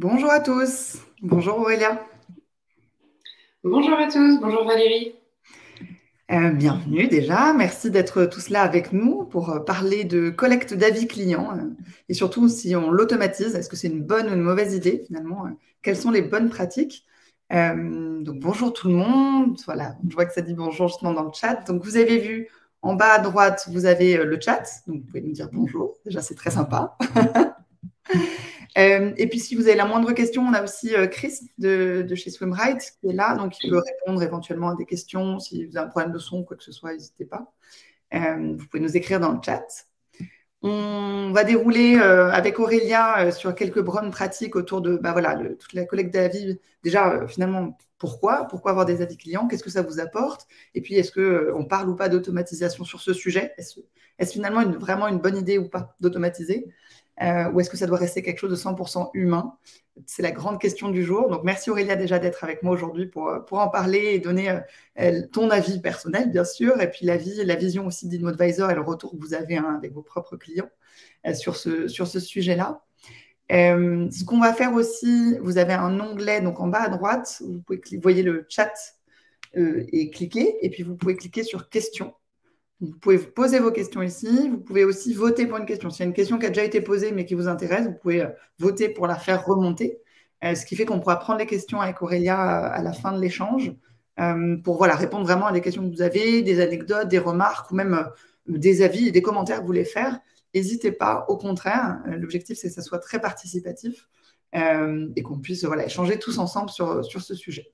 Bonjour à tous. Bonjour Aurélia. Bonjour à tous, bonjour Valérie. Bienvenue déjà. Merci d'être tous là avec nous pour parler de collecte d'avis clients et surtout si on l'automatise, est-ce que c'est une bonne ou une mauvaise idée finalement? Quelles sont les bonnes pratiques? Donc bonjour tout le monde. Voilà, je vois que ça dit bonjour justement dans le chat. Donc vous avez vu en bas à droite, vous avez le chat. Donc vous pouvez nous dire bonjour. Déjà, c'est très sympa. Et puis, si vous avez la moindre question, on a aussi Chris de chez Swimrite qui est là, donc il peut répondre éventuellement à des questions. Si vous avez un problème de son ou quoi que ce soit, n'hésitez pas. Vous pouvez nous écrire dans le chat. On va dérouler avec Aurélia sur quelques bonnes pratiques autour de voilà, toute la collecte d'avis. Déjà, finalement, pourquoi avoir des avis clients? Qu'est-ce que ça vous apporte? Et puis, est-ce qu'on parle ou pas d'automatisation sur ce sujet? Est-ce finalement vraiment une bonne idée ou pas d'automatiser? Ou est-ce que ça doit rester quelque chose de 100% humain? C'est la grande question du jour. Donc, merci Aurélia déjà d'être avec moi aujourd'hui pour en parler et donner ton avis personnel, bien sûr, et puis la vision aussi d'InmoAdvisor et le retour que vous avez avec vos propres clients sur ce sujet-là. Ce qu'on va faire aussi, vous avez un onglet donc en bas à droite, vous voyez le chat et cliquer, et puis vous pouvez cliquer sur questions. Vous pouvez poser vos questions ici. Vous pouvez aussi voter pour une question. S'il y a une question qui a déjà été posée mais qui vous intéresse, vous pouvez voter pour la faire remonter. Ce qui fait qu'on pourra prendre les questions avec Aurélia à la fin de l'échange pour répondre vraiment à des questions que vous avez, des anecdotes, des remarques ou même des avis et des commentaires que vous voulez faire. N'hésitez pas, au contraire. L'objectif, c'est que ça soit très participatif et qu'on puisse échanger tous ensemble sur ce sujet.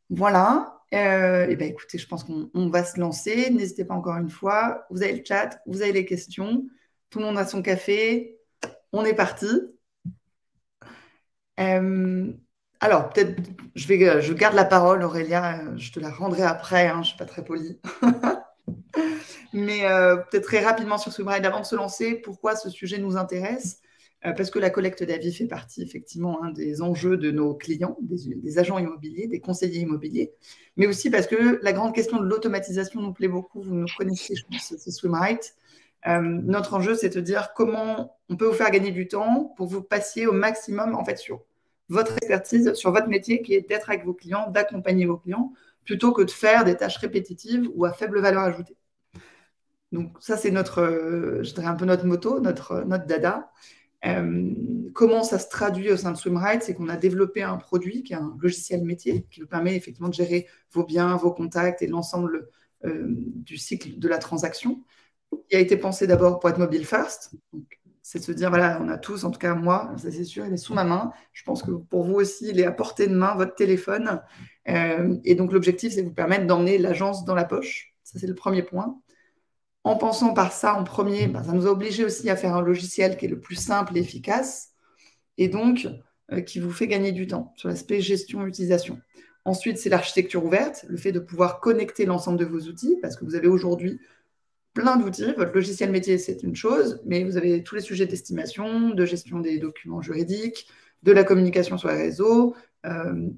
Voilà. Et ben écoutez, je pense qu'on va se lancer. N'hésitez pas encore une fois. Vous avez le chat, vous avez les questions. Tout le monde a son café. On est parti. Alors, peut-être, je garde la parole, Aurélia. Je te la rendrai après. Hein, je ne suis pas très polie. Mais peut-être très rapidement sur ce slide avant de se lancer, pourquoi ce sujet nous intéresse? Parce que la collecte d'avis fait partie effectivement des enjeux de nos clients, des agents immobiliers, des conseillers immobiliers, mais aussi parce que la grande question de l'automatisation nous plaît beaucoup. Vous nous connaissez, je pense, c'est Swimrite. Notre enjeu, c'est de dire comment on peut vous faire gagner du temps pour vous passiez au maximum en fait sur votre expertise, sur votre métier qui est d'être avec vos clients, d'accompagner vos clients, plutôt que de faire des tâches répétitives ou à faible valeur ajoutée. Donc ça, c'est je dirais un peu notre motto, notre dada. Comment ça se traduit au sein de Swimrite? C'est qu'on a développé un produit qui est un logiciel métier qui vous permet effectivement de gérer vos biens, vos contacts et l'ensemble du cycle de la transaction. Il a été pensé d'abord pour être mobile first. C'est de se dire, voilà, on a tous, en tout cas moi, ça c'est sûr, il est sous ma main. Je pense que pour vous aussi, il est à portée de main, votre téléphone. Et donc l'objectif, c'est de vous permettre d'emmener l'agence dans la poche. Ça, c'est le premier point. En pensant par ça en premier, ça nous a obligé aussi à faire un logiciel qui est le plus simple et efficace et donc qui vous fait gagner du temps sur l'aspect gestion-utilisation. Ensuite, c'est l'architecture ouverte, le fait de pouvoir connecter l'ensemble de vos outils parce que vous avez aujourd'hui plein d'outils. Votre logiciel métier, c'est une chose, mais vous avez tous les sujets d'estimation, de gestion des documents juridiques, de la communication sur les réseaux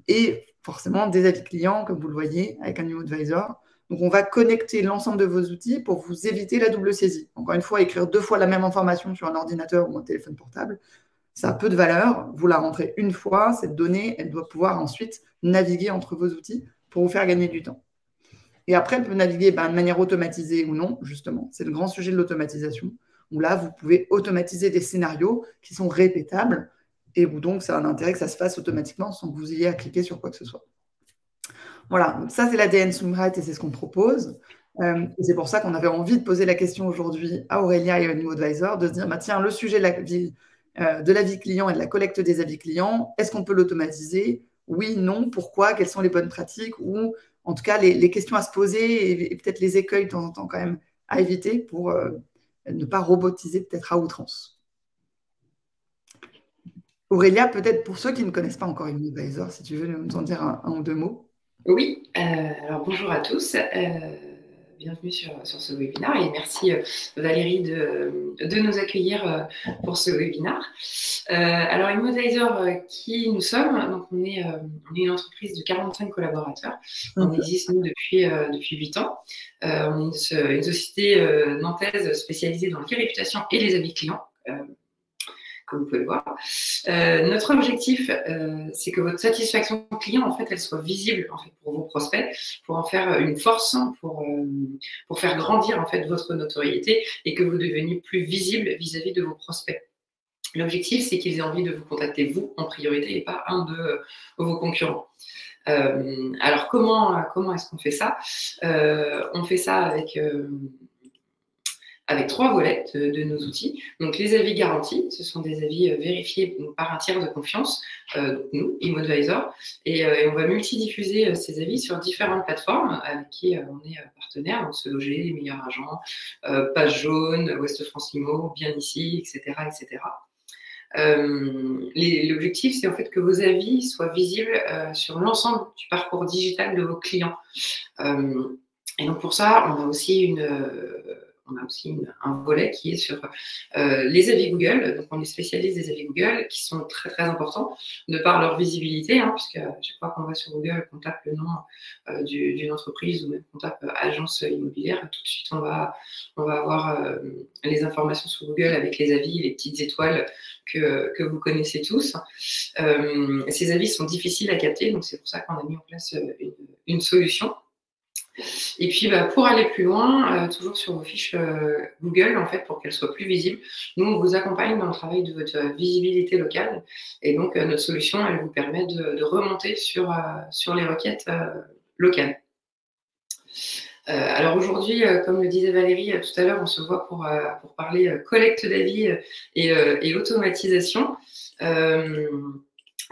et forcément des avis clients, comme vous le voyez, avec un InmoAdvisor. Donc, on va connecter l'ensemble de vos outils pour vous éviter la double saisie. Encore une fois, écrire 2 fois la même information sur un ordinateur ou un téléphone portable, ça a peu de valeur. Vous la rentrez une fois, cette donnée, elle doit pouvoir ensuite naviguer entre vos outils pour vous faire gagner du temps. Et après, elle peut naviguer de manière automatisée ou non, justement. C'est le grand sujet de l'automatisation, où là, vous pouvez automatiser des scénarios qui sont répétables et où donc ça a un intérêt que ça se fasse automatiquement sans que vous ayez à cliquer sur quoi que ce soit. Voilà, donc ça c'est l'ADN Swimrite et c'est ce qu'on propose. Et c'est pour ça qu'on avait envie de poser la question aujourd'hui à Aurélia et à InmoAdvisor, de se dire, tiens, le sujet de l'avis client et de la collecte des avis clients, est-ce qu'on peut l'automatiser? Oui, non, pourquoi? Quelles sont les bonnes pratiques? Ou en tout cas, les questions à se poser et peut-être les écueils de temps en temps quand même à éviter pour ne pas robotiser peut-être à outrance. Aurélia, peut-être pour ceux qui ne connaissent pas encore InmoAdvisor, si tu veux nous en dire un ou deux mots. Oui, alors bonjour à tous. Bienvenue sur ce webinaire et merci Valérie de nous accueillir pour ce webinaire. Alors InmoAdvisor, qui nous sommes? Donc on est une entreprise de 45 collaborateurs. On existe nous depuis 8 ans. On est une société nantaise spécialisée dans les réputation et les avis clients. comme vous pouvez le voir. Notre objectif, c'est que votre satisfaction client, en fait, elle soit visible en fait, pour vos prospects, pour en faire une force, pour faire grandir en fait, votre notoriété et que vous deveniez plus visible vis-à-vis de vos prospects. L'objectif, c'est qu'ils aient envie de vous contacter, vous, en priorité, et pas un de vos concurrents. Alors, comment est-ce qu'on fait ça? On fait ça avec 3 volets de nos outils. Donc, les avis garantis, ce sont des avis vérifiés par un tiers de confiance, donc nous, ImoAdvisor, et on va multidiffuser ces avis sur différentes plateformes avec qui on est partenaire, donc Se Loger, Les Meilleurs Agents, Page Jaune, Ouest France Imo, Bien Ici, etc., etc. L'objectif, c'est en fait que vos avis soient visibles sur l'ensemble du parcours digital de vos clients. Et donc pour ça, on a aussi un volet qui est sur les avis Google. Donc on est spécialiste des avis Google qui sont très très importants de par leur visibilité, hein, puisque chaque fois qu'on va sur Google, qu'on tape le nom d'une entreprise ou même qu'on tape agence immobilière, tout de suite on va avoir les informations sur Google avec les avis, les petites étoiles que vous connaissez tous. Ces avis sont difficiles à capter, donc c'est pour ça qu'on a mis en place une solution. Et puis, pour aller plus loin, toujours sur vos fiches Google, en fait, pour qu'elles soient plus visibles, nous, on vous accompagne dans le travail de votre visibilité locale. Et donc, notre solution, elle vous permet de remonter sur les requêtes locales. Alors aujourd'hui, comme le disait Valérie tout à l'heure, on se voit pour parler collecte d'avis et automatisation.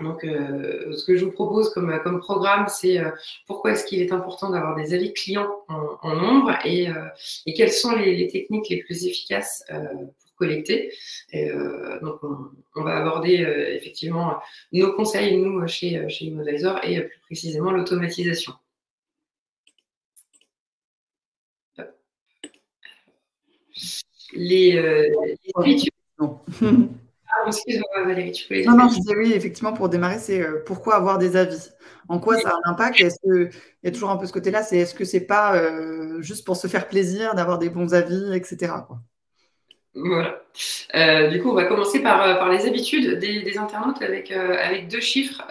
Donc, ce que je vous propose comme programme, c'est pourquoi est-ce qu'il est important d'avoir des avis clients en nombre et quelles sont les techniques les plus efficaces pour collecter. Donc, on va aborder effectivement nos conseils, nous, chez ImoAdvisor, et plus précisément l'automatisation. Les habitudes. Excuse-moi, Valérie, tu voulais dire? Non, je disais oui, effectivement, pour démarrer, c'est pourquoi avoir des avis? En quoi ça a un impact? Est-ce qu'il y a toujours un peu ce côté-là, est-ce que c'est pas juste pour se faire plaisir d'avoir des bons avis, etc. quoi. Voilà. Du coup, on va commencer par les habitudes des internautes avec 2 chiffres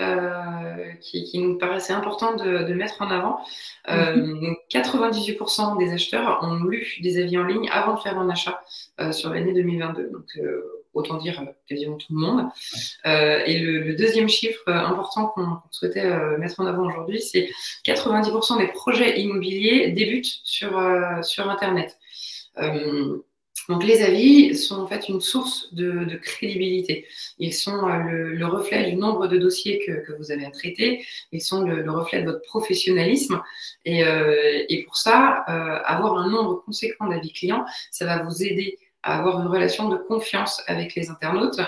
qui nous paraissaient importants de mettre en avant. Donc 98% des acheteurs ont lu des avis en ligne avant de faire un achat sur l'année 2022. Donc, autant dire quasiment tout le monde. Et le deuxième chiffre important qu'on souhaitait mettre en avant aujourd'hui, c'est 90% des projets immobiliers débutent sur Internet. Donc les avis sont en fait une source de crédibilité. Ils sont le reflet du nombre de dossiers que vous avez à traiter. Ils sont le reflet de votre professionnalisme. Et pour ça, avoir un nombre conséquent d'avis clients, ça va vous aider à avoir une relation de confiance avec les internautes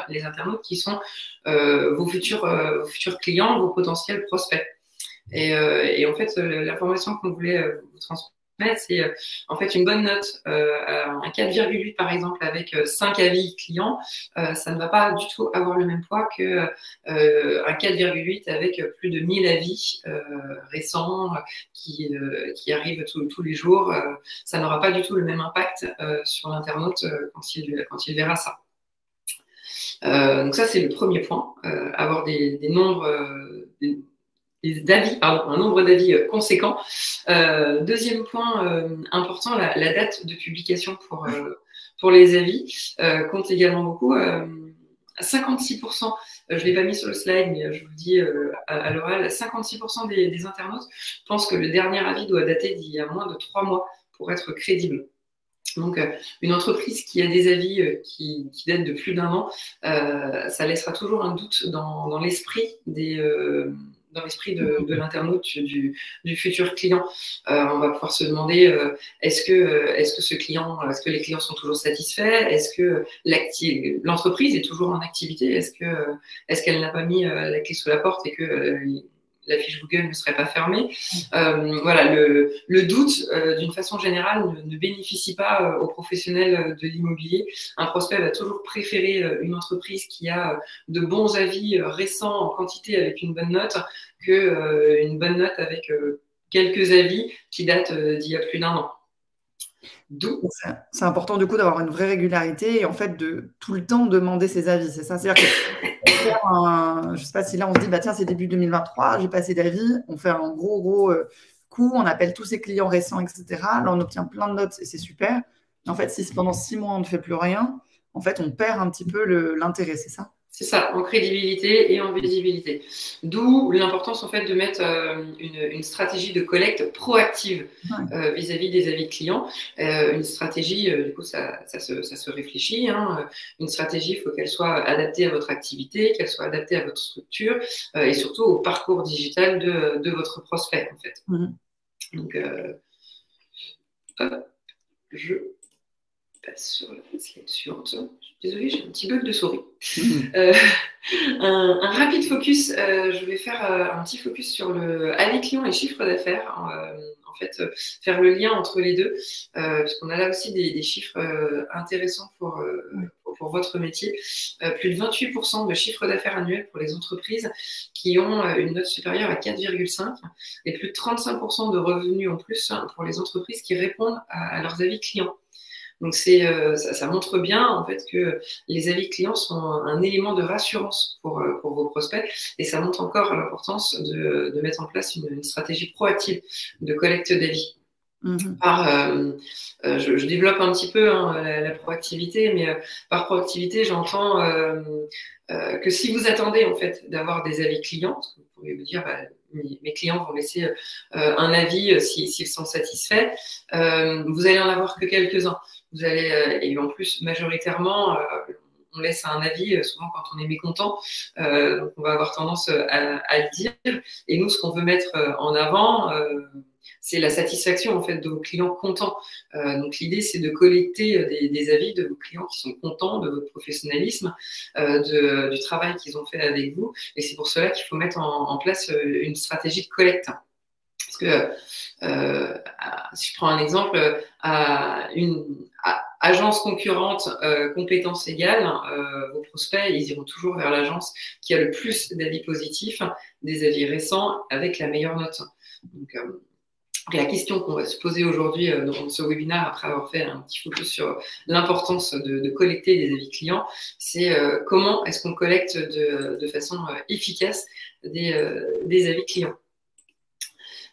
qui sont vos futurs clients, vos potentiels prospects. Et en fait, l'information qu'on voulait vous transmettre, c'est en fait une bonne note, un 4,8 par exemple avec 5 avis clients, ça ne va pas du tout avoir le même poids que un 4,8 avec plus de 1000 avis récents qui arrivent tous les jours. Ça n'aura pas du tout le même impact sur l'internaute quand il verra ça. Donc ça, c'est le premier point, avoir des nombres... un nombre d'avis conséquent. Deuxième point important, la date de publication pour les avis compte également beaucoup. 56%, je ne l'ai pas mis sur le slide, mais je vous le dis à l'oral, 56% des internautes pensent que le dernier avis doit dater d'il y a moins de 3 mois pour être crédible. Donc, une entreprise qui a des avis qui datent de plus d'1 an, ça laissera toujours un doute dans l'esprit de l'internaute, du futur client. On va pouvoir se demander est-ce que les clients sont toujours satisfaits? Est-ce que l'entreprise est toujours en activité? Est-ce qu'elle n'a pas mis la clé sous la porte et que la fiche Google ne serait pas fermée? Voilà, le doute, d'une façon générale, ne bénéficie pas aux professionnels de l'immobilier. Un prospect va toujours préférer une entreprise qui a de bons avis récents en quantité avec une bonne note qu'une bonne note avec quelques avis qui datent d'il y a plus d'1 an. D'où c'est important du coup d'avoir une vraie régularité et en fait de tout le temps demander ses avis. C'est ça, c'est-à-dire que je ne sais pas si là on se dit bah tiens c'est début 2023, j'ai passé d'avis, on fait un gros coup, on appelle tous ses clients récents, etc. Là on obtient plein de notes et c'est super. Mais en fait si pendant 6 mois on ne fait plus rien, en fait on perd un petit peu l'intérêt, c'est ça? C'est ça, en crédibilité et en visibilité. D'où l'importance en fait de mettre une stratégie de collecte proactive vis-à-vis des avis clients. Une stratégie, du coup, ça se réfléchit. Hein. Une stratégie, il faut qu'elle soit adaptée à votre activité, qu'elle soit adaptée à votre structure et surtout au parcours digital de votre prospect en fait. Donc, hop, je passe sur la slide suivante. Désolée, j'ai un petit bug de souris. Un rapide focus, je vais faire un petit focus sur le avis client et chiffre d'affaires. En fait, faire le lien entre les deux, parce qu'on a là aussi des chiffres intéressants pour votre métier. Plus de 28% de chiffre d'affaires annuel pour les entreprises qui ont une note supérieure à 4,5 et plus de 35% de revenus en plus pour les entreprises qui répondent à leurs avis clients. Donc ça montre bien en fait que les avis clients sont un élément de rassurance pour vos prospects et ça montre encore l'importance de mettre en place une stratégie proactive de collecte d'avis. Je développe un petit peu la proactivité, mais par proactivité, j'entends que si vous attendez en fait d'avoir des avis clients, parce que vous pourriez me dire, bah, mes clients vont laisser un avis s'ils sont satisfaits, vous allez en avoir que quelques-uns. Vous allez, et en plus, majoritairement, on laisse un avis souvent quand on est mécontent, donc on va avoir tendance à le dire. Et nous, ce qu'on veut mettre en avant, c'est la satisfaction en fait de vos clients contents. Donc l'idée, c'est de collecter des avis de vos clients qui sont contents de votre professionnalisme, du travail qu'ils ont fait avec vous. Et c'est pour cela qu'il faut mettre en place une stratégie de collecte. Parce que si je prends un exemple, à une agence concurrente, compétences égales, vos prospects, ils iront toujours vers l'agence qui a le plus d'avis positifs, des avis récents avec la meilleure note. Donc, la question qu'on va se poser aujourd'hui dans ce webinaire, après avoir fait un petit focus sur l'importance de collecter des avis clients, c'est comment est-ce qu'on collecte de façon efficace des avis clients.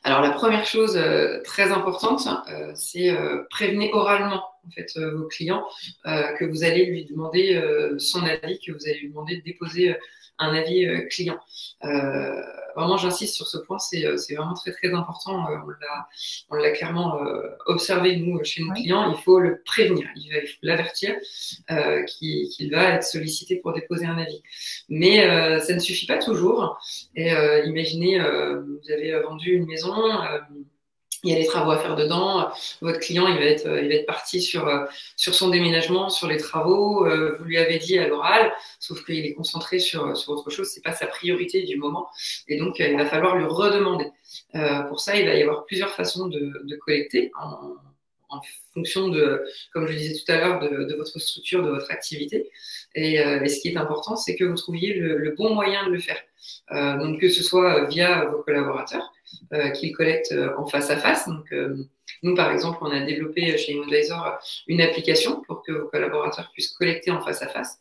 Alors, la première chose très importante, c'est prévenir oralement en fait, vos clients que vous allez lui demander son avis, que vous allez lui demander de déposer un avis client. Vraiment, j'insiste sur ce point, c'est vraiment très, très important. On l'a clairement observé, nous, chez nos clients. Il faut le prévenir, il faut l'avertir qu'il va être sollicité pour déposer un avis. Mais ça ne suffit pas toujours. Et imaginez, vous avez vendu une maison, il y a des travaux à faire dedans, votre client il va être parti sur son déménagement, sur les travaux, vous lui avez dit à l'oral, sauf qu'il est concentré sur autre chose, c'est pas sa priorité du moment, et donc il va falloir lui redemander. Pour ça, il va y avoir plusieurs façons de collecter en fonction de, comme je disais tout à l'heure, de votre structure, de votre activité. Et ce qui est important, c'est que vous trouviez le bon moyen de le faire. Donc que ce soit via vos collaborateurs, qu'ils collectent en face à face. Donc, nous, par exemple, on a développé chez ImmoAdvisor une application pour que vos collaborateurs puissent collecter en face à face.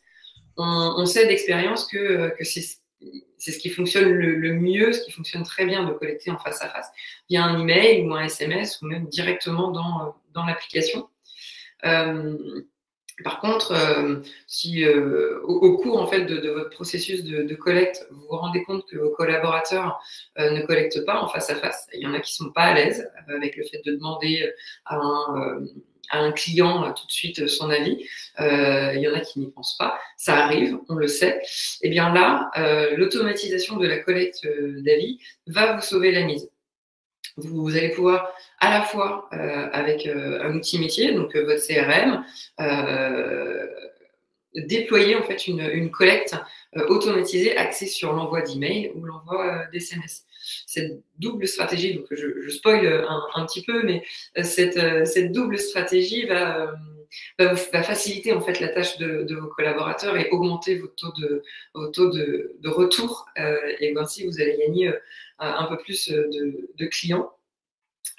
On sait d'expérience que c'est ce qui fonctionne le mieux, ce qui fonctionne très bien de collecter en face à face, via un email ou un SMS ou même directement dans l'application. Par contre, si au cours en fait de votre processus de collecte, vous vous rendez compte que vos collaborateurs ne collectent pas en face à face, il y en a qui sont pas à l'aise avec le fait de demander à un client tout de suite son avis, il y en a qui n'y pensent pas, ça arrive, on le sait. Et bien là, l'automatisation de la collecte d'avis va vous sauver la mise. Vous allez pouvoir à la fois avec un outil métier, donc votre CRM, déployer en fait une collecte automatisée axée sur l'envoi d'emails ou l'envoi d'SMS. Cette double stratégie, donc je spoil un petit peu, mais cette double stratégie va faciliter en fait la tâche de vos collaborateurs et augmenter vos taux de retour et ainsi vous allez gagner un peu plus de clients.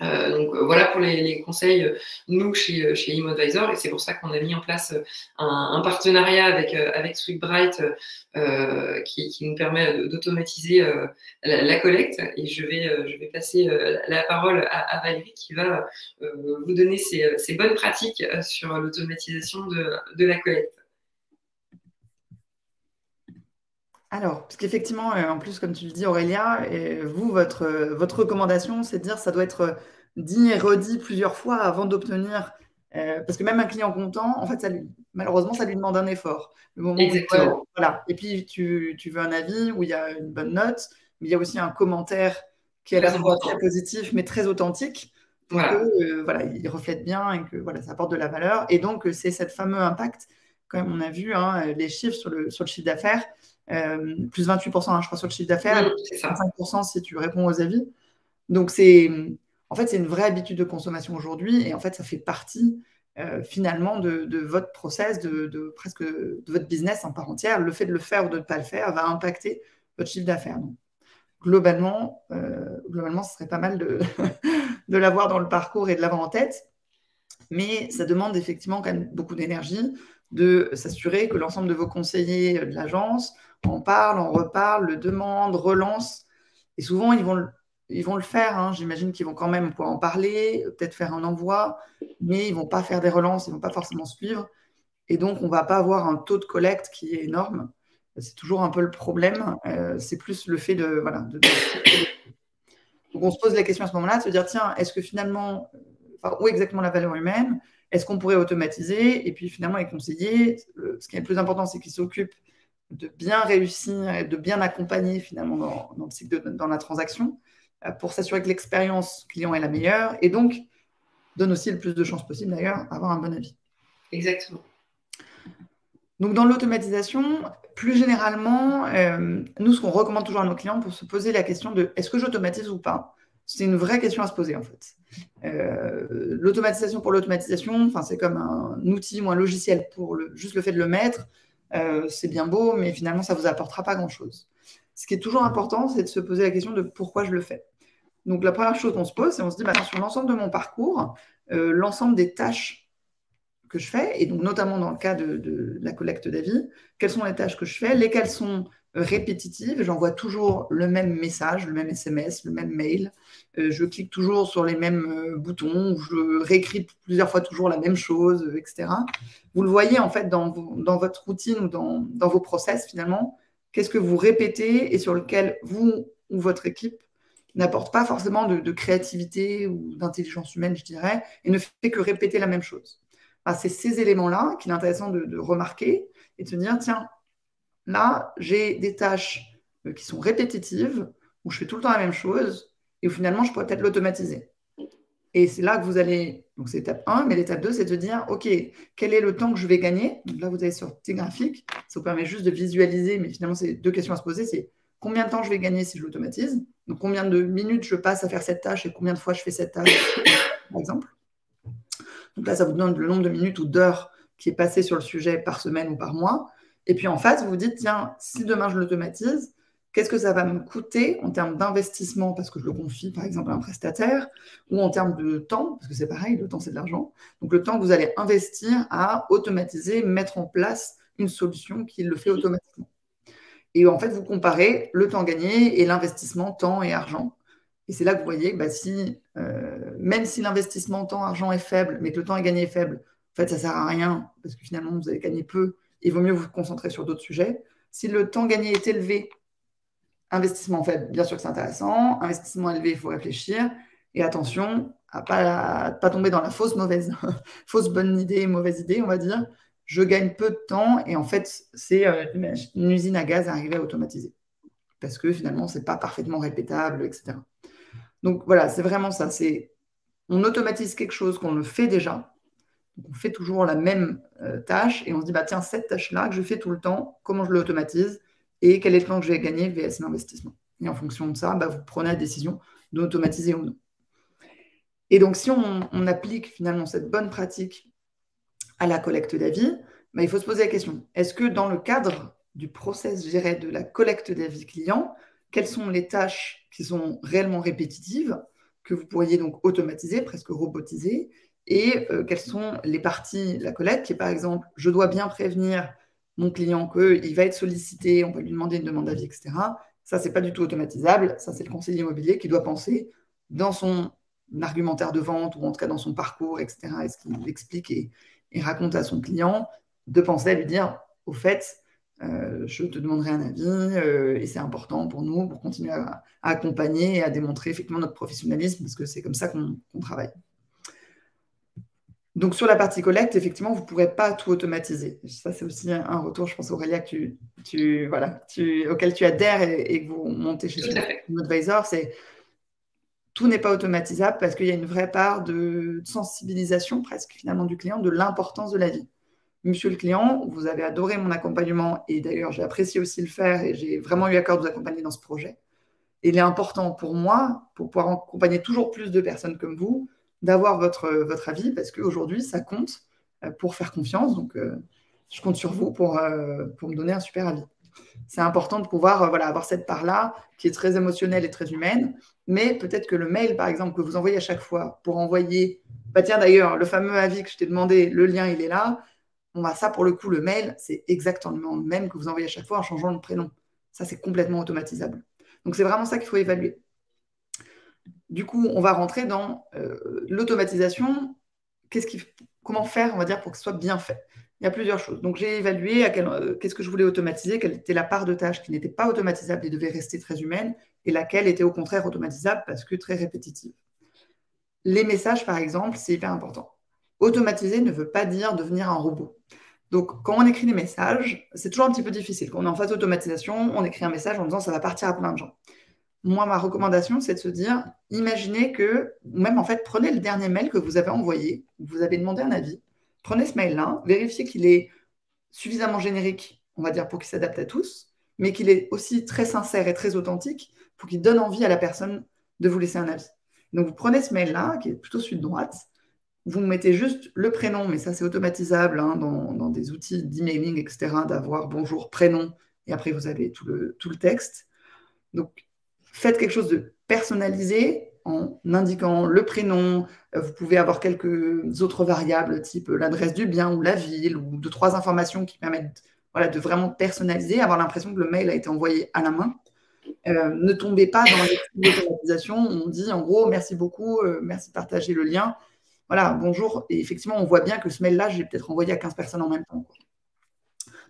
Donc voilà pour les conseils, nous chez ImoAdvisor, et c'est pour ça qu'on a mis en place un partenariat avec Sweetbright qui nous permet d'automatiser la collecte. Et je vais passer la parole à Valérie qui va vous donner ses bonnes pratiques sur l'automatisation de la collecte. Alors, parce qu'effectivement, en plus, comme tu le dis, Aurélia, vous, votre recommandation, c'est de dire que ça doit être dit et redit plusieurs fois avant d'obtenir. Parce que même un client content, en fait, malheureusement, ça lui demande un effort. Le moment Exactement. voilà. Et puis, tu veux un avis où il y a une bonne note, mais il y a aussi un commentaire qui est à la Très fois important. très positif, mais très authentique, pour Voilà. que voilà, il reflète bien et que voilà, ça apporte de la valeur. Et donc, c'est cette fameux impact, quand même, on a vu hein, les chiffres sur le chiffre d'affaires. Plus 28% hein, je crois sur le chiffre d'affaires, c'est ça. 5% si tu réponds aux avis. Donc en fait, c'est une vraie habitude de consommation aujourd'hui et en fait, ça fait partie finalement de votre process, presque de votre business en part entière. Le fait de le faire ou de ne pas le faire va impacter votre chiffre d'affaires. Donc, globalement, ce serait pas mal de l'avoir dans le parcours et de l'avoir en tête. Mais ça demande effectivement quand même beaucoup d'énergie de s'assurer que l'ensemble de vos conseillers de l'agence en parlent, en reparlent, le demandent, relancent. Et souvent, ils vont le faire. Hein. J'imagine qu'ils vont quand même pouvoir en parler, peut-être faire un envoi, mais ils ne vont pas faire des relances, ils ne vont pas forcément suivre. Et donc, on ne va pas avoir un taux de collecte qui est énorme. C'est toujours un peu le problème. C'est plus le fait de... Voilà, Donc, on se pose la question à ce moment-là de se dire, tiens, est-ce que finalement, où exactement la valeur humaine? Est-ce qu'on pourrait automatiser? Et puis finalement, les conseillers, ce qui est le plus important, c'est qu'ils s'occupent de bien réussir et de bien accompagner finalement dans le cycle dans la transaction pour s'assurer que l'expérience client est la meilleure et donc donne aussi le plus de chances possible d'ailleurs à avoir un bon avis. Exactement. Donc dans l'automatisation, plus généralement, nous, ce qu'on recommande toujours à nos clients pour se poser la question de est-ce que j'automatise ou pas? C'est une vraie question à se poser en fait. L'automatisation pour l'automatisation, c'est comme un outil ou un logiciel pour juste le fait de le mettre. C'est bien beau, mais finalement, ça ne vous apportera pas grand-chose. Ce qui est toujours important, c'est de se poser la question de pourquoi je le fais. Donc la première chose qu'on se pose, c'est on se dit sur l'ensemble de mon parcours, l'ensemble des tâches que je fais, et donc notamment dans le cas de la collecte d'avis, quelles sont les tâches que je fais, lesquelles sont répétitives, j'envoie toujours le même message, le même SMS, le même mail, je clique toujours sur les mêmes boutons, je réécris plusieurs fois toujours la même chose, etc. Vous le voyez en fait dans votre routine ou dans vos process finalement, qu'est-ce que vous répétez et sur lequel vous ou votre équipe n'apporte pas forcément de créativité ou d'intelligence humaine, je dirais, et ne fait que répéter la même chose. C'est ces éléments-là qu'il est intéressant de remarquer et de se dire, tiens, là, j'ai des tâches qui sont répétitives, où je fais tout le temps la même chose, et où finalement, je pourrais peut-être l'automatiser. Et c'est là que vous allez, donc c'est l'étape 1, mais l'étape 2, c'est de dire, OK, quel est le temps que je vais gagner? Donc là, vous avez sur tes graphiques, ça vous permet juste de visualiser, mais finalement, c'est deux questions à se poser, c'est combien de temps je vais gagner si je l'automatise? Donc combien de minutes je passe à faire cette tâche et combien de fois je fais cette tâche, par exemple. Donc là, ça vous donne le nombre de minutes ou d'heures qui est passé sur le sujet par semaine ou par mois. Et puis en face, vous vous dites, tiens, si demain je l'automatise, qu'est-ce que ça va me coûter en termes d'investissement, parce que je le confie par exemple à un prestataire, ou en termes de temps, parce que c'est pareil, le temps c'est de l'argent. Donc le temps que vous allez investir à automatiser, mettre en place une solution qui le fait automatiquement. Et en fait, vous comparez le temps gagné et l'investissement temps et argent. Et c'est là que vous voyez que même si l'investissement temps-argent est faible, mais que le temps est gagné est faible, en fait, ça ne sert à rien, parce que finalement, vous allez gagner peu, il vaut mieux vous concentrer sur d'autres sujets. Si le temps gagné est élevé, investissement faible, bien sûr que c'est intéressant. Investissement élevé, il faut réfléchir. Et attention à ne pas tomber dans la fausse bonne idée, mauvaise idée, on va dire. Je gagne peu de temps et en fait, c'est une usine à gaz à arriver à automatiser. Parce que finalement, ce n'est pas parfaitement répétable, etc. Donc voilà, c'est vraiment ça. On automatise quelque chose qu'on le fait déjà. Donc, on fait toujours la même tâche et on se dit, tiens, cette tâche-là que je fais tout le temps, comment je l'automatise et quel est le temps que je vais gagner vs l'investissement. Et en fonction de ça, vous prenez la décision d'automatiser ou non. Et donc, si on applique finalement cette bonne pratique à la collecte d'avis, il faut se poser la question, est-ce que dans le cadre du process, je dirais, de la collecte d'avis client, quelles sont les tâches qui sont réellement répétitives, que vous pourriez donc automatiser, presque robotiser, et quelles sont les parties, la collecte, qui est par exemple, je dois bien prévenir mon client qu'il va être sollicité, on va lui demander une demande d'avis, etc. Ça, c'est pas du tout automatisable. Ça, c'est le conseiller immobilier qui doit penser dans son argumentaire de vente, ou en tout cas dans son parcours, etc., et ce qu'il explique et raconte à son client, de penser à lui dire, au fait, je te demanderai un avis, et c'est important pour nous, pour continuer à accompagner et à démontrer effectivement notre professionnalisme, parce que c'est comme ça qu'on travaille. Donc, sur la partie collecte, effectivement, vous ne pourrez pas tout automatiser. Ça, c'est aussi un retour, je pense, Aurélia, auquel tu adhères et que vous montez chez Advisor. C'est tout n'est pas automatisable parce qu'il y a une vraie part de sensibilisation presque, finalement, du client, de l'importance de la vie. Monsieur le client, vous avez adoré mon accompagnement et d'ailleurs, j'ai apprécié aussi le faire et j'ai vraiment eu à cœur de vous accompagner dans ce projet. Et il est important pour moi, pour pouvoir accompagner toujours plus de personnes comme vous, d'avoir votre avis parce qu'aujourd'hui, ça compte pour faire confiance. Donc, je compte sur vous pour me donner un super avis. C'est important de pouvoir avoir cette part-là qui est très émotionnelle et très humaine. Mais peut-être que le mail, par exemple, que vous envoyez à chaque fois pour envoyer, tiens d'ailleurs, le fameux avis que je t'ai demandé, le lien, il est là. Ça, pour le coup, le mail, c'est exactement le même que vous envoyez à chaque fois en changeant le prénom. Ça, c'est complètement automatisable. Donc, c'est vraiment ça qu'il faut évaluer. Du coup, on va rentrer dans l'automatisation. Comment faire, on va dire, pour que ce soit bien fait? Il y a plusieurs choses. Donc, j'ai évalué qu'est-ce que je voulais automatiser, quelle était la part de tâches qui n'était pas automatisable et devait rester très humaine, et laquelle était au contraire automatisable parce que très répétitive. Les messages, par exemple, c'est hyper important. Automatiser ne veut pas dire devenir un robot. Donc, quand on écrit des messages, c'est toujours un petit peu difficile. Quand on est en phase d'automatisation, on écrit un message en disant ça va partir à plein de gens. Moi, ma recommandation, c'est de se dire, imaginez que, même en fait, prenez le dernier mail que vous avez envoyé, vous avez demandé un avis, prenez ce mail-là, vérifiez qu'il est suffisamment générique, on va dire, pour qu'il s'adapte à tous, mais qu'il est aussi très sincère et très authentique pour qu'il donne envie à la personne de vous laisser un avis. Donc, vous prenez ce mail-là, qui est plutôt celui de droite, vous mettez juste le prénom, mais ça, c'est automatisable dans des outils d'emailing, etc., d'avoir bonjour, prénom, et après, vous avez tout le texte. Donc, faites quelque chose de personnalisé en indiquant le prénom. Vous pouvez avoir quelques autres variables, type l'adresse du bien ou la ville, ou 2-3 informations qui permettent de vraiment personnaliser, avoir l'impression que le mail a été envoyé à la main. Ne tombez pas dans l'automatisation. On dit en gros, merci beaucoup, merci de partager le lien. Voilà, bonjour. Et effectivement, on voit bien que ce mail-là, j'ai peut-être envoyé à 15 personnes en même temps.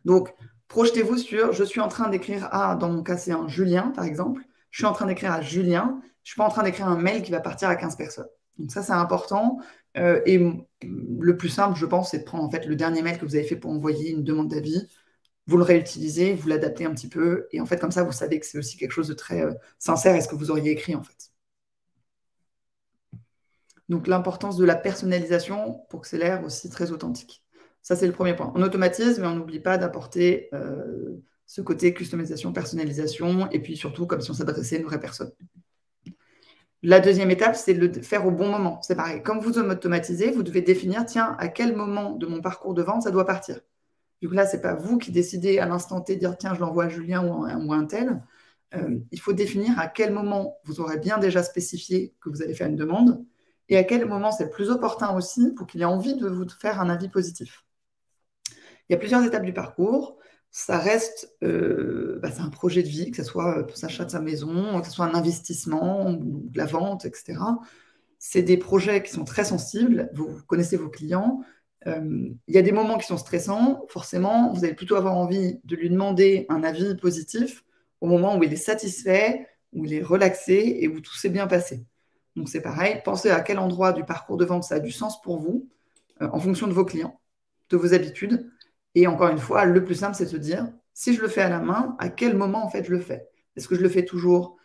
Donc, projetez-vous sur, je suis en train d'écrire à, dans mon cas, c'est un Julien, par exemple. Je suis en train d'écrire à Julien. Je ne suis pas en train d'écrire un mail qui va partir à 15 personnes. Donc ça, c'est important. Et le plus simple, je pense, c'est de prendre en fait le dernier mail que vous avez fait pour envoyer une demande d'avis. Vous le réutilisez, vous l'adaptez un petit peu. Et en fait, comme ça, vous savez que c'est aussi quelque chose de très sincère et ce que vous auriez écrit, en fait. Donc, l'importance de la personnalisation pour que c'est l'air aussi très authentique. Ça, c'est le premier point. On automatise, mais on n'oublie pas d'apporter ce côté customisation, personnalisation, et puis surtout comme si on s'adressait à une vraie personne. La deuxième étape, c'est de le faire au bon moment. C'est pareil. Comme vous automatisez, vous devez définir, tiens, à quel moment de mon parcours de vente ça doit partir. Du coup, là, ce n'est pas vous qui décidez à l'instant T de dire, tiens, je l'envoie à Julien ou à un tel. Il faut définir à quel moment vous aurez bien déjà spécifié que vous allez faire une demande et à quel moment c'est le plus opportun aussi pour qu'il ait envie de vous faire un avis positif. Il y a plusieurs étapes du parcours. Ça reste, c'est un projet de vie, que ce soit pour l'achat de sa maison, que ce soit un investissement, de la vente, etc. C'est des projets qui sont très sensibles. Vous connaissez vos clients. Il y a des moments qui sont stressants. Forcément, vous allez plutôt avoir envie de lui demander un avis positif au moment où il est satisfait, où il est relaxé et où tout s'est bien passé. Donc, c'est pareil. Pensez à quel endroit du parcours de vente ça a du sens pour vous, en fonction de vos clients, de vos habitudes. Et encore une fois, le plus simple, c'est de se dire, si je le fais à la main, à quel moment, en fait, je le fais? Est-ce que je le fais toujours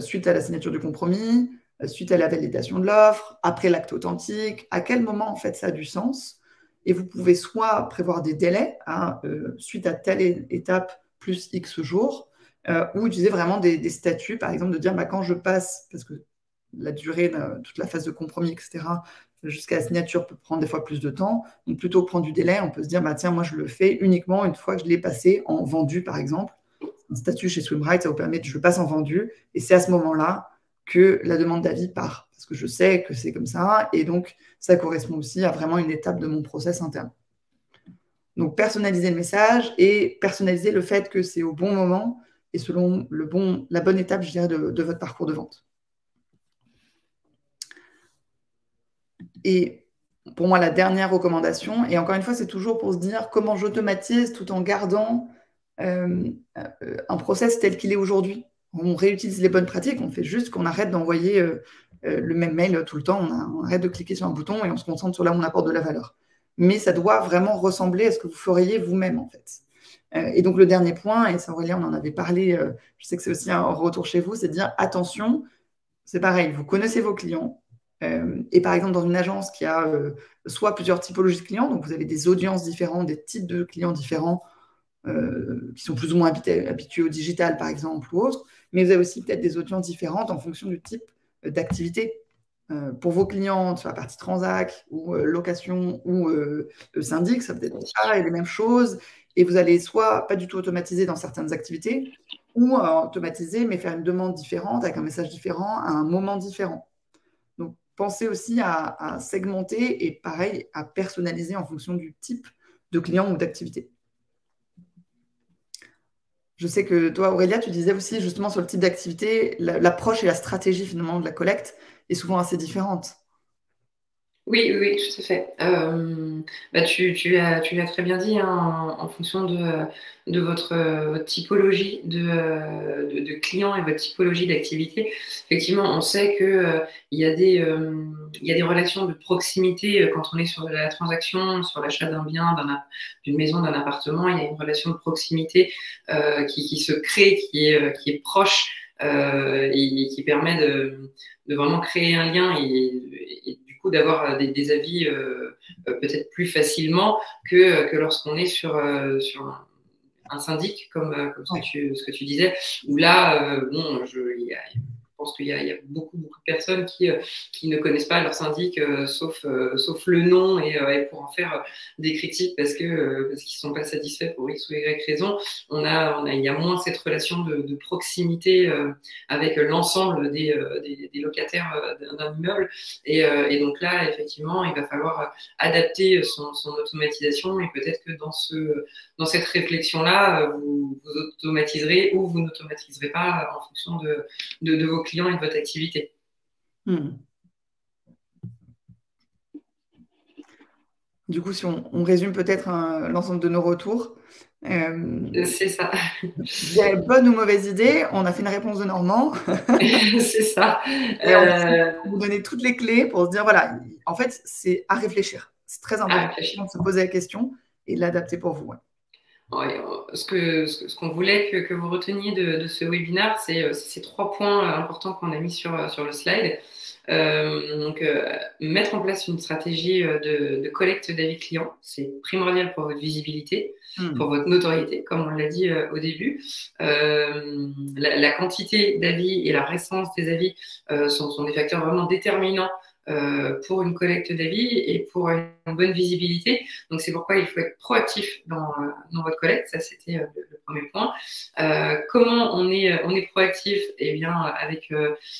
suite à la signature du compromis, suite à la validation de l'offre, après l'acte authentique? À quel moment, en fait, ça a du sens? Et vous pouvez soit prévoir des délais, suite à telle étape plus X jours, ou utiliser vraiment des statuts, par exemple, de dire, quand je passe, parce que la durée, toute la phase de compromis, etc., jusqu'à la signature peut prendre des fois plus de temps. Donc, plutôt que prendre du délai, on peut se dire, tiens, moi, je le fais uniquement une fois que je l'ai passé en vendu, par exemple. Un statut chez Swimrite, ça vous permet de je le passe en vendu. Et c'est à ce moment-là que la demande d'avis part. Parce que je sais que c'est comme ça, et donc ça correspond aussi à vraiment une étape de mon process interne. Donc, personnaliser le message et personnaliser le fait que c'est au bon moment et selon la bonne étape, je dirais, de votre parcours de vente. Et pour moi, la dernière recommandation, et encore une fois, c'est toujours pour se dire comment j'automatise tout en gardant un process tel qu'il est aujourd'hui. On réutilise les bonnes pratiques, on fait juste qu'on arrête d'envoyer le même mail tout le temps, on arrête de cliquer sur un bouton et on se concentre sur là où on apporte de la valeur. Mais ça doit vraiment ressembler à ce que vous feriez vous-même, en fait. Et donc, le dernier point, et ça, Aurélien, on en avait parlé, je sais que c'est aussi un retour chez vous, c'est de dire attention, c'est pareil, vous connaissez vos clients. Et par exemple, dans une agence qui a soit plusieurs typologies de clients, donc vous avez des audiences différentes, des types de clients différents, qui sont plus ou moins habitués au digital, par exemple, ou autre, mais vous avez aussi peut-être des audiences différentes en fonction du type d'activité. Pour vos clients sur la partie transac ou location ou syndic, ça peut être pas les mêmes choses. Et vous allez soit pas du tout automatiser dans certaines activités, ou automatiser, mais faire une demande différente, avec un message différent, à un moment différent. Donc, pensez aussi à segmenter et pareil, à personnaliser en fonction du type de client ou d'activité. Je sais que toi, Aurélia, tu disais aussi justement sur le type d'activité, l'approche et la stratégie finalement de la collecte est souvent assez différente. Oui, oui, oui, tout à fait. Bah, tu l'as très bien dit, hein, en fonction de votre typologie de clients et votre typologie d'activité. Effectivement, on sait que il y a des relations de proximité quand on est sur la transaction, sur l'achat d'un bien, d'une maison, d'un appartement. Il y a une relation de proximité qui se crée, qui est proche et qui permet de vraiment créer un lien et du coup d'avoir des avis peut-être plus facilement que lorsqu'on est sur un syndic comme ce que tu disais, où là, bon, je pense qu'il y a beaucoup de personnes qui ne connaissent pas leur syndic, sauf le nom, et pour en faire des critiques parce qu'ils ne sont pas satisfaits pour X ou Y raison. Il y a moins cette relation de proximité avec l'ensemble des locataires d'un immeuble. Et donc là, effectivement, il va falloir adapter son automatisation, et peut-être que dans cette réflexion-là, vous automatiserez ou vous n'automatiserez pas en fonction de vos clients et de votre activité. Du coup, si on résume peut-être l'ensemble de nos retours. C'est ça. Bonne ou mauvaise idée, on a fait une réponse de Normand. C'est ça. Et on va vous donner toutes les clés pour se dire, voilà, en fait, c'est à réfléchir. C'est très important de se poser la question et de l'adapter pour vous. Ouais. Ouais, ce qu'on voulait que vous reteniez de ce webinaire, c'est ces 3 points importants qu'on a mis sur le slide. Donc, mettre en place une stratégie de collecte d'avis clients, c'est primordial pour votre visibilité, pour votre notoriété, comme on l'a dit au début. La quantité d'avis et la récence des avis sont des facteurs vraiment déterminants pour une collecte d'avis et pour une bonne visibilité. Donc, c'est pourquoi il faut être proactif dans votre collecte. Ça, c'était le premier point. Comment on est proactif? Eh bien,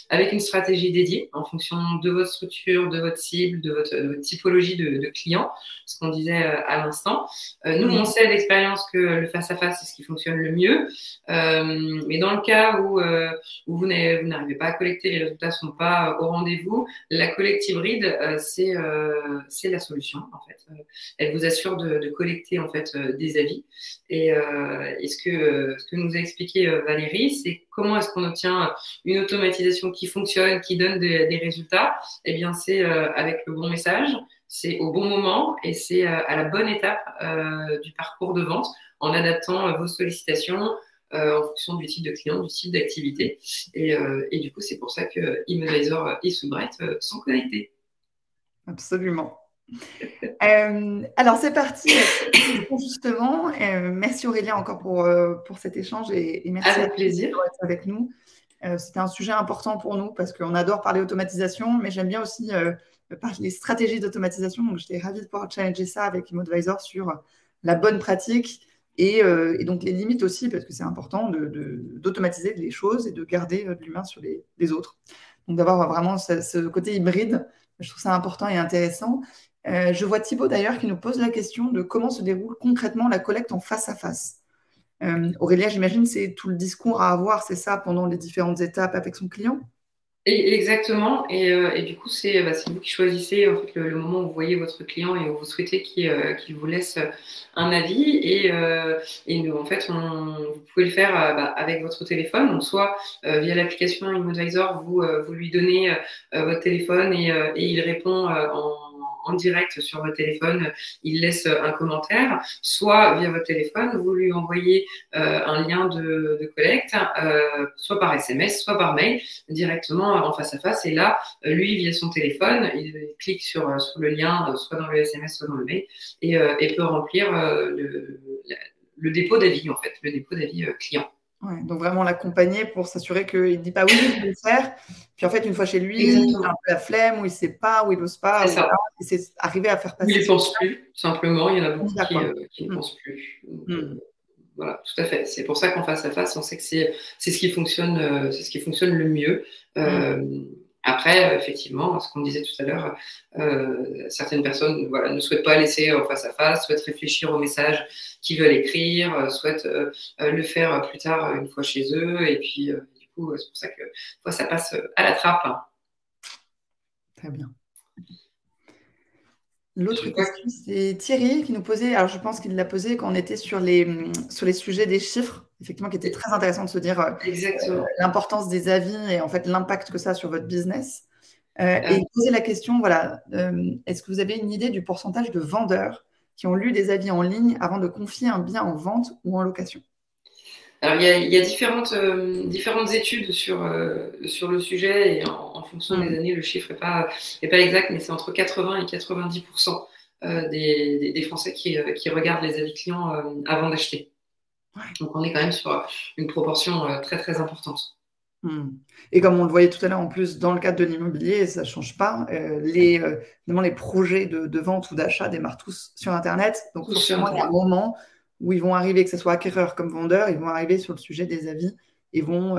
avec une stratégie dédiée en fonction de votre structure, de votre cible, de votre typologie de clients, ce qu'on disait à l'instant. Nous, on sait à l'expérience que le face-à-face, c'est ce qui fonctionne le mieux. Mais dans le cas où vous n'arrivez pas à collecter, les résultats ne sont pas au rendez-vous, la collecte hybride, c'est la solution, en fait. Elle vous assure de collecter, en fait, des avis. Et ce que nous a expliqué Valérie, c'est comment est-ce qu'on obtient une automatisation qui fonctionne, qui donne des résultats. Eh bien, c'est avec le bon message, c'est au bon moment et c'est à la bonne étape du parcours de vente, en adaptant vos sollicitations en fonction du type de client, du type d'activité. Et du coup, c'est pour ça que Immobilizer et Soubright sont connectés. Absolument. Alors, c'est parti. Justement, merci Aurélien encore pour cet échange et merci avec plaisir d'être avec nous. C'était un sujet important pour nous parce qu'on adore parler automatisation, mais j'aime bien aussi parler stratégies d'automatisation. Donc, j'étais ravie de pouvoir challenger ça avec ImmoAdvisor sur la bonne pratique Et donc les limites aussi, parce que c'est important d'automatiser les choses et de garder de l'humain sur les autres. Donc d'avoir vraiment ce côté hybride, je trouve ça important et intéressant. Je vois Thibaut d'ailleurs qui nous pose la question de comment se déroule concrètement la collecte en face à face. Aurélia, j'imagine c'est tout le discours à avoir, c'est ça, pendant les différentes étapes avec son client? Exactement. Et du coup, c'est vous qui choisissez en fait, le moment où vous voyez votre client et où vous souhaitez qu'il vous laisse un avis. Et nous, en fait, vous pouvez le faire avec votre téléphone. Donc, soit via l'application ImmoAdvisor, vous lui donnez votre téléphone et il répond en direct sur votre téléphone. Il laisse un commentaire. Soit via votre téléphone, vous lui envoyez un lien de collecte, soit par SMS, soit par mail, directement en face à face. Et là, lui, via son téléphone, il clique sur le lien, soit dans le SMS, soit dans le mail, et peut remplir le dépôt d'avis, en fait, le dépôt d'avis client. Ouais, donc vraiment l'accompagner pour s'assurer qu'il ne dit pas oui, je vais le faire. Puis en fait, une fois chez lui, Exactement. il a un peu la flemme, ou il ne sait pas, ou il n'ose pas. C'est ça. Et c'est arriver à faire passer. Il ne pense plus, simplement. Il y en a beaucoup qui ne Mm. pensent plus. Donc, voilà, tout à fait. C'est pour ça qu'en face à face, on sait que c'est ce qui fonctionne, c'est ce qui fonctionne le mieux. Après, effectivement, ce qu'on disait tout à l'heure, certaines personnes ne souhaitent pas laisser en face à face, souhaitent réfléchir au message qu'ils veulent écrire, souhaitent le faire plus tard une fois chez eux. Et puis, du coup, c'est pour ça que ça passe à la trappe. Très bien. L'autre question, c'est Thierry qui nous posait, alors je pense qu'il l'a posé quand on était sur les sujets des chiffres, effectivement, qui était très intéressant de se dire l'importance des avis et en fait l'impact que ça a sur votre business. Et il posait la question, voilà, est-ce que vous avez une idée du pourcentage de vendeurs qui ont lu des avis en ligne avant de confier un bien en vente ou en location? Alors, il y a différentes études sur le sujet et en fonction des années, le chiffre n'est pas exact, mais c'est entre 80 et 90% des Français qui regardent les avis clients avant d'acheter. Ouais. Donc, on est quand même sur une proportion très, très importante. Et comme on le voyait tout à l'heure, en plus, dans le cadre de l'immobilier, ça ne change pas. Les projets de vente ou d'achat démarrent tous sur Internet. Donc, forcément, il y a un moment où ils vont arriver, que ce soit acquéreurs comme vendeurs, ils vont arriver sur le sujet des avis et vont,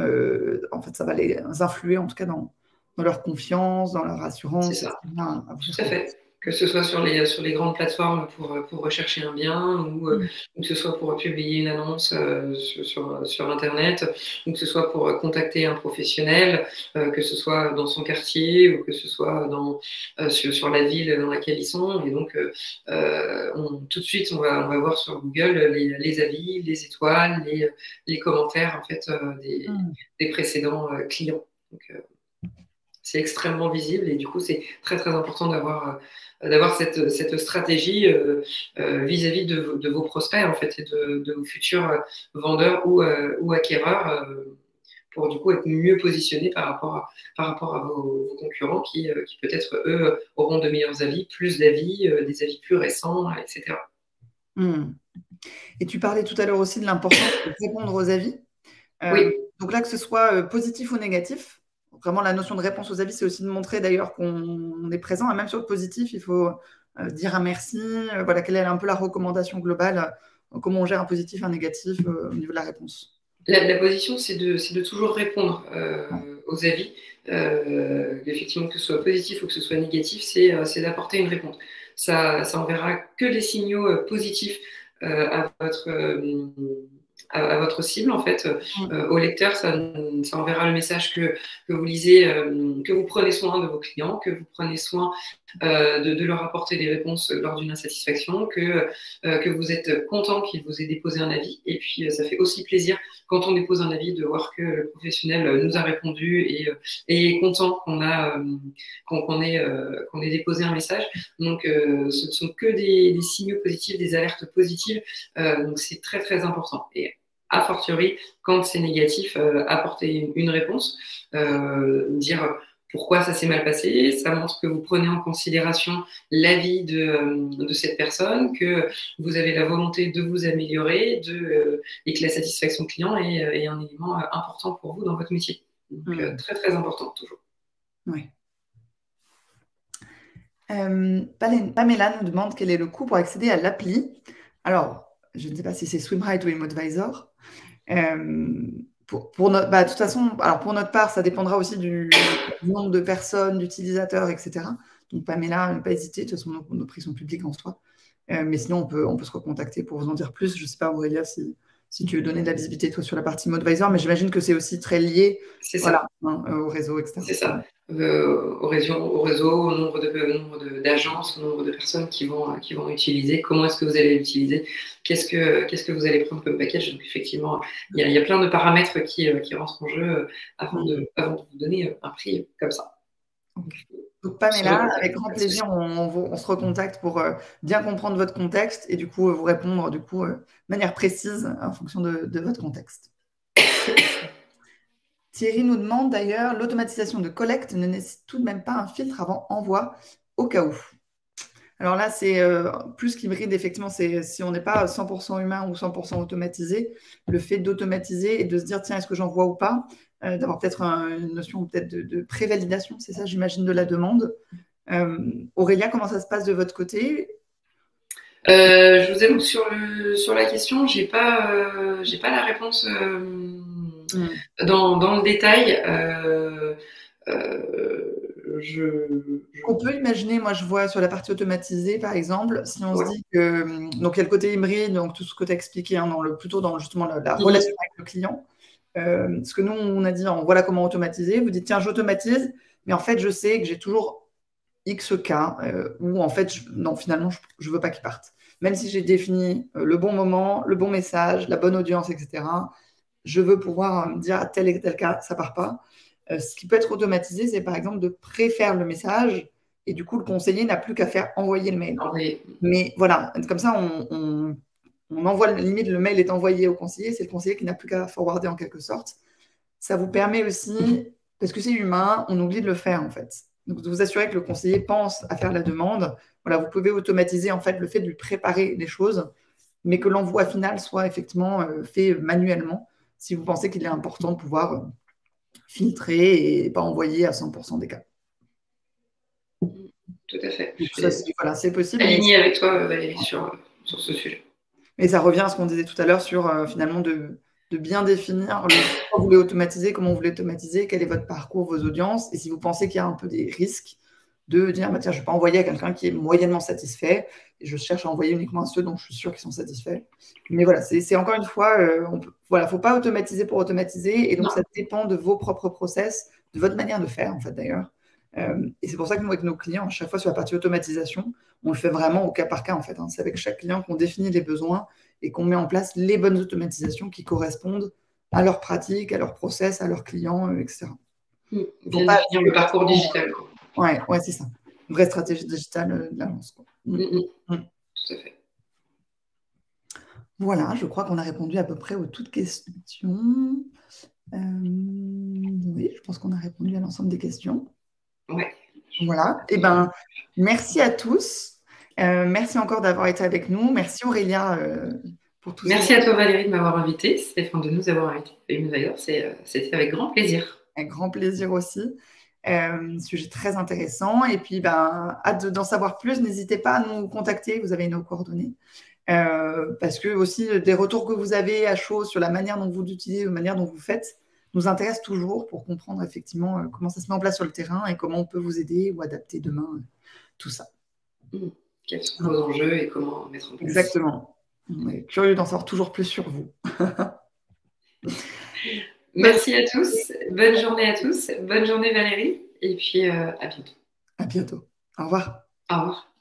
en fait, ça va les influer, en tout cas, dans leur confiance, dans leur assurance. C'est ça, tout à fait. Que ce soit sur les grandes plateformes pour rechercher un bien ou que ce soit pour publier une annonce sur Internet ou que ce soit pour contacter un professionnel, que ce soit dans son quartier ou que ce soit sur la ville dans laquelle ils sont. Et donc, tout de suite, on va voir sur Google les avis, les étoiles, les commentaires en fait, des précédents clients. Donc, c'est extrêmement visible et du coup, c'est très, très important d'avoir cette stratégie vis-à-vis de vos prospects en fait et de vos futurs vendeurs ou acquéreurs pour du coup être mieux positionnés par rapport à vos concurrents qui peut-être eux auront de meilleurs avis, plus d'avis, des avis plus récents, etc. Et tu parlais tout à l'heure aussi de l'importance de répondre aux avis. Oui. Donc là, que ce soit positif ou négatif, vraiment, la notion de réponse aux avis, c'est aussi de montrer d'ailleurs qu'on est présent. Et même sur le positif, il faut dire un merci. Voilà, quelle est un peu la recommandation globale, comment on gère un positif, un négatif au niveau de la réponse. La position, c'est de toujours répondre aux avis. Effectivement, que ce soit positif ou que ce soit négatif, c'est d'apporter une réponse. Ça enverra que des signaux positifs à votre cible, en fait, au lecteur, ça enverra le message que vous lisez, que vous prenez soin de vos clients, que vous prenez soin de leur apporter des réponses lors d'une insatisfaction, que vous êtes content qu'il vous ait déposé un avis. Et puis, ça fait aussi plaisir quand on dépose un avis de voir que le professionnel nous a répondu et est content qu'on ait déposé un message. Donc, ce ne sont que des signaux positifs, des alertes positives. Donc, c'est très, très important. Et a fortiori, quand c'est négatif, apporter une réponse, dire pourquoi ça s'est mal passé, ça montre que vous prenez en considération l'avis de cette personne, que vous avez la volonté de vous améliorer et que la satisfaction client est un élément important pour vous dans votre métier. Donc, très, très important, toujours. Oui. Pamela nous demande quel est le coût pour accéder à l'appli. Alors, je ne sais pas si c'est Swimrite ou ImoAdvisor. De toute façon, alors pour notre part, ça dépendra aussi du nombre de personnes, d'utilisateurs, etc. Donc, Pamela, ne pas hésiter. De toute façon, nos prix sont publics en soi. Mais sinon, on peut se recontacter pour vous en dire plus. Je ne sais pas, Aurélia, si tu veux donner de la visibilité, toi, sur la partie ImoAdvisor, mais j'imagine que c'est aussi très lié au réseau, etc. C'est ça. Au réseau, au nombre d'agences, au nombre de personnes qui vont utiliser, comment est-ce que vous allez l'utiliser, qu'est-ce que vous allez prendre comme package. Donc effectivement, il y a plein de paramètres qui rentrent en jeu avant de vous donner un prix comme ça. Donc Pamela, avec grand plaisir, on se recontacte pour bien comprendre votre contexte et du coup vous répondre de manière précise en fonction de votre contexte. Thierry nous demande d'ailleurs, l'automatisation de collecte ne nécessite tout de même pas un filtre avant envoi au cas où. Alors là, c'est plus qu'hybride, effectivement, si on n'est pas 100% humain ou 100% automatisé, le fait d'automatiser et de se dire, tiens, est-ce que j'envoie ou pas, d'avoir peut-être une notion peut-être de prévalidation, c'est ça, j'imagine, de la demande. Aurélia, comment ça se passe de votre côté? Je vous avoue que sur la question, j'ai pas la réponse dans le détail. On peut imaginer, moi je vois sur la partie automatisée par exemple, si on se dit que donc il y a le côté hybride, donc tout ce que tu as expliqué, hein, plutôt dans justement la relation avec le client. Ce que nous on a dit, voilà comment automatiser. Vous dites tiens j'automatise, mais en fait je sais que j'ai toujours X cas où en fait non finalement je veux pas qu'ils partent. Même si j'ai défini le bon moment, le bon message, la bonne audience, etc. Je veux pouvoir me dire à tel et tel cas ça part pas. Ce qui peut être automatisé, c'est par exemple de préfaire le message et du coup, le conseiller n'a plus qu'à faire envoyer le mail. Mais voilà, comme ça, on envoie, limite, le mail est envoyé au conseiller, c'est le conseiller qui n'a plus qu'à forwarder en quelque sorte. Ça vous permet aussi, parce que c'est humain, on oublie de le faire en fait. Donc, de vous assurer que le conseiller pense à faire la demande. Voilà, vous pouvez automatiser en fait le fait de lui préparer les choses, mais que l'envoi final soit effectivement fait manuellement, si vous pensez qu'il est important de pouvoir filtrer et pas envoyer à 100% des cas. Tout à fait. Voilà, c'est possible. Aligné avec toi, Valérie, sur ce sujet. Et ça revient à ce qu'on disait tout à l'heure sur finalement de bien définir comment vous voulez automatiser, comment vous voulez automatiser, quel est votre parcours, vos audiences, et si vous pensez qu'il y a un peu des risques, de dire bah, tiens, je ne vais pas envoyer à quelqu'un qui est moyennement satisfait, et je cherche à envoyer uniquement à ceux dont je suis sûr qu'ils sont satisfaits. Mais voilà, c'est encore une fois, voilà, il ne faut pas automatiser pour automatiser, et donc ça dépend de vos propres process, de votre manière de faire, en fait, d'ailleurs. Et c'est pour ça que nous, avec nos clients, à chaque fois sur la partie automatisation, on le fait vraiment au cas par cas, en fait. Hein. C'est avec chaque client qu'on définit les besoins et qu'on met en place les bonnes automatisations qui correspondent à leurs pratiques, à leurs process, à leurs clients, etc. Bien définir le parcours digital. Ouais, c'est ça. Une vraie stratégie digitale de l'agence. Tout à fait. Voilà, je crois qu'on a répondu à peu près aux toutes questions. Oui, je pense qu'on a répondu à l'ensemble des questions. Ouais. Voilà. Eh ben, merci à tous. Merci encore d'avoir été avec nous. Merci Aurélia pour tout ça. Merci à toi Valérie de m'avoir invitée. De nous avoir invités. D'ailleurs, c'était avec grand plaisir. Avec grand plaisir aussi. Sujet très intéressant. Et puis, hâte d'en savoir plus. N'hésitez pas à nous contacter. Vous avez nos coordonnées. Parce que aussi, des retours que vous avez à chaud sur la manière dont vous l'utilisez, la manière dont vous faites, nous intéresse toujours pour comprendre effectivement comment ça se met en place sur le terrain et comment on peut vous aider ou adapter demain tout ça. Quels sont vos enjeux et comment mettre en place. Exactement. On est curieux d'en savoir toujours plus sur vous. Merci à tous. Bonne journée à tous. Bonne journée Valérie. Et puis à bientôt. À bientôt. Au revoir. Au revoir.